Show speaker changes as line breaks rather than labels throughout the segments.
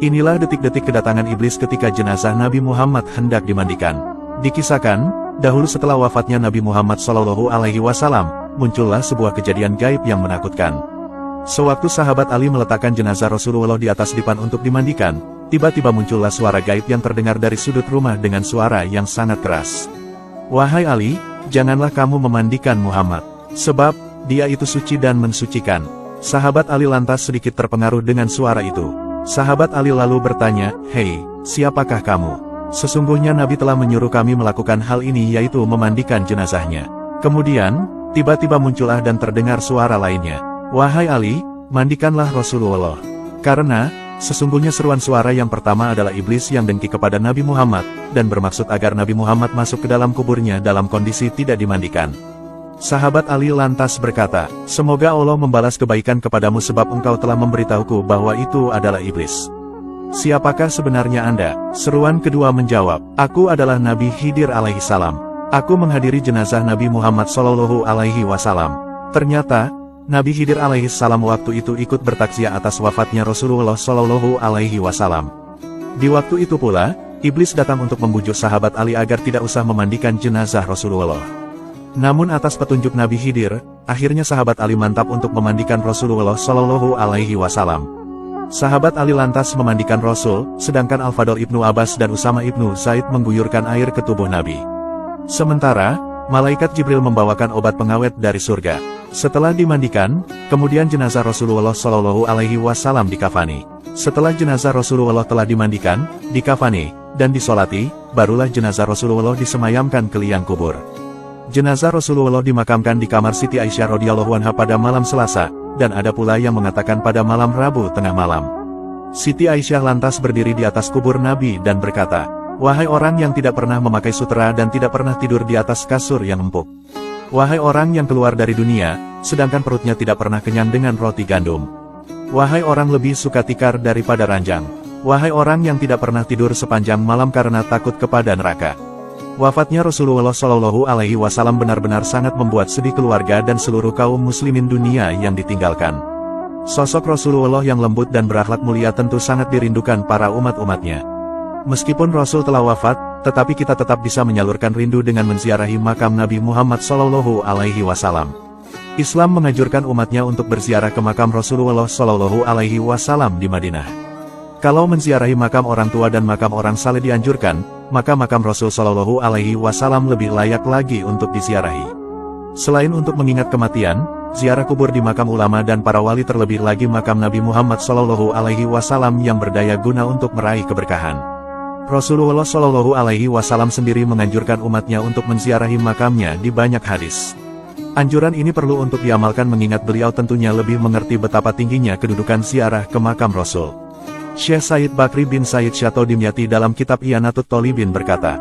Inilah detik-detik kedatangan iblis ketika jenazah Nabi Muhammad hendak dimandikan. Dikisahkan, dahulu setelah wafatnya Nabi Muhammad SAW, muncullah sebuah kejadian gaib yang menakutkan. Sewaktu sahabat Ali meletakkan jenazah Rasulullah di atas dipan untuk dimandikan, tiba-tiba muncullah suara gaib yang terdengar dari sudut rumah dengan suara yang sangat keras. "Wahai Ali, janganlah kamu memandikan Muhammad, sebab dia itu suci dan mensucikan." Sahabat Ali lantas sedikit terpengaruh dengan suara itu. Sahabat Ali lalu bertanya, "Hei, siapakah kamu? Sesungguhnya Nabi telah menyuruh kami melakukan hal ini, yaitu memandikan jenazahnya." Kemudian, tiba-tiba muncullah dan terdengar suara lainnya. "Wahai Ali, mandikanlah Rasulullah." Karena, sesungguhnya seruan suara yang pertama adalah iblis yang dengki kepada Nabi Muhammad, dan bermaksud agar Nabi Muhammad masuk ke dalam kuburnya dalam kondisi tidak dimandikan. Sahabat Ali lantas berkata, "Semoga Allah membalas kebaikan kepadamu sebab engkau telah memberitahuku bahwa itu adalah iblis. Siapakah sebenarnya Anda?" Seruan kedua menjawab, "Aku adalah Nabi Khidir alaihissalam. Aku menghadiri jenazah Nabi Muhammad SAW. Ternyata, Nabi Khidir alaihissalam waktu itu ikut bertaksiah atas wafatnya Rasulullah SAW. Di waktu itu pula, iblis datang untuk membujuk sahabat Ali agar tidak usah memandikan jenazah Rasulullah. Namun atas petunjuk Nabi Khidir, akhirnya sahabat Ali mantap untuk memandikan Rasulullah SAW. Sahabat Ali lantas memandikan Rasul, sedangkan Al-Fadl ibnu Abbas dan Usama ibnu Zaid mengguyurkan air ke tubuh Nabi. Sementara, malaikat Jibril membawakan obat pengawet dari surga. Setelah dimandikan, kemudian jenazah Rasulullah SAW dikafani. Setelah jenazah Rasulullah telah dimandikan, dikafani, dan disolati, barulah jenazah Rasulullah disemayamkan ke liang kubur. Jenazah Rasulullah dimakamkan di kamar Siti Aisyah radhiyallahu anha pada malam Selasa, dan ada pula yang mengatakan pada malam Rabu tengah malam. Siti Aisyah lantas berdiri di atas kubur Nabi dan berkata, "Wahai orang yang tidak pernah memakai sutera dan tidak pernah tidur di atas kasur yang empuk. Wahai orang yang keluar dari dunia, sedangkan perutnya tidak pernah kenyang dengan roti gandum. Wahai orang lebih suka tikar daripada ranjang. Wahai orang yang tidak pernah tidur sepanjang malam karena takut kepada neraka." Wafatnya Rasulullah SAW benar-benar sangat membuat sedih keluarga dan seluruh kaum muslimin dunia yang ditinggalkan. Sosok Rasulullah yang lembut dan berakhlak mulia tentu sangat dirindukan para umat-umatnya. Meskipun Rasul telah wafat, tetapi kita tetap bisa menyalurkan rindu dengan menziarahi makam Nabi Muhammad SAW. Islam menganjurkan umatnya untuk berziarah ke makam Rasulullah SAW di Madinah. Kalau menziarahi makam orang tua dan makam orang saleh dianjurkan, maka makam Rasul SAW lebih layak lagi untuk diziarahi. Selain untuk mengingat kematian, ziarah kubur di makam ulama dan para wali, terlebih lagi makam Nabi Muhammad SAW yang berdaya guna untuk meraih keberkahan. Rasulullah SAW sendiri menganjurkan umatnya untuk menziarahi makamnya di banyak hadis. Anjuran ini perlu untuk diamalkan mengingat beliau tentunya lebih mengerti betapa tingginya kedudukan ziarah ke makam Rasul. Syekh Said Bakri bin Said Syato Dimyati dalam kitab I'anatut Thalibin berkata,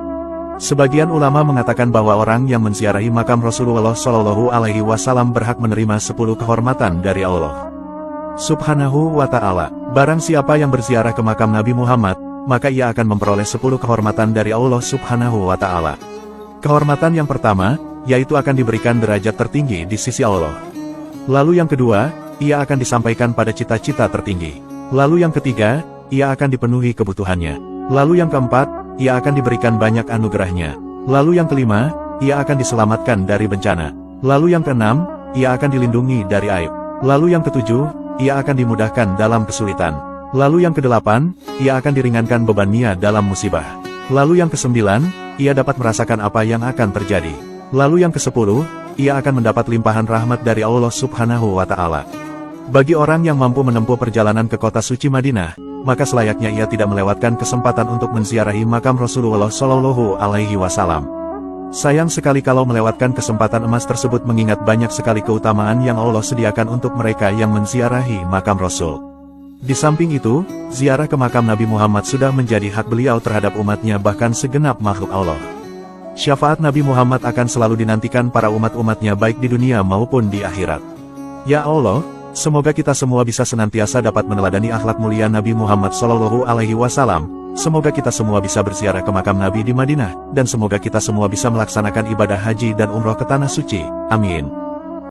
sebagian ulama mengatakan bahwa orang yang menziarahi makam Rasulullah SAW berhak menerima 10 kehormatan dari Allah Subhanahu wa Ta'ala. Barang siapa yang berziarah ke makam Nabi Muhammad, maka ia akan memperoleh 10 kehormatan dari Allah Subhanahu wa Ta'ala. Kehormatan yang pertama, yaitu akan diberikan derajat tertinggi di sisi Allah. Lalu yang kedua, ia akan disampaikan pada cita-cita tertinggi. Lalu yang ketiga, ia akan dipenuhi kebutuhannya. Lalu yang keempat, ia akan diberikan banyak anugerahnya. Lalu yang kelima, ia akan diselamatkan dari bencana. Lalu yang keenam, ia akan dilindungi dari aib. Lalu yang ketujuh, ia akan dimudahkan dalam kesulitan. Lalu yang kedelapan, ia akan diringankan bebannya dalam musibah. Lalu yang kesembilan, ia dapat merasakan apa yang akan terjadi. Lalu yang kesepuluh, ia akan mendapat limpahan rahmat dari Allah Subhanahu wa Ta'ala. Bagi orang yang mampu menempuh perjalanan ke kota suci Madinah, maka selayaknya ia tidak melewatkan kesempatan untuk menziarahi makam Rasulullah SAW. Sayang sekali kalau melewatkan kesempatan emas tersebut mengingat banyak sekali keutamaan yang Allah sediakan untuk mereka yang menziarahi makam Rasul. Di samping itu, ziarah ke makam Nabi Muhammad sudah menjadi hak beliau terhadap umatnya bahkan segenap makhluk Allah. Syafaat Nabi Muhammad akan selalu dinantikan para umat-umatnya baik di dunia maupun di akhirat. Ya Allah, semoga kita semua bisa senantiasa dapat meneladani akhlak mulia Nabi Muhammad SAW. Semoga kita semua bisa berziarah ke makam Nabi di Madinah, dan semoga kita semua bisa melaksanakan ibadah haji dan umroh ke tanah suci. Amin.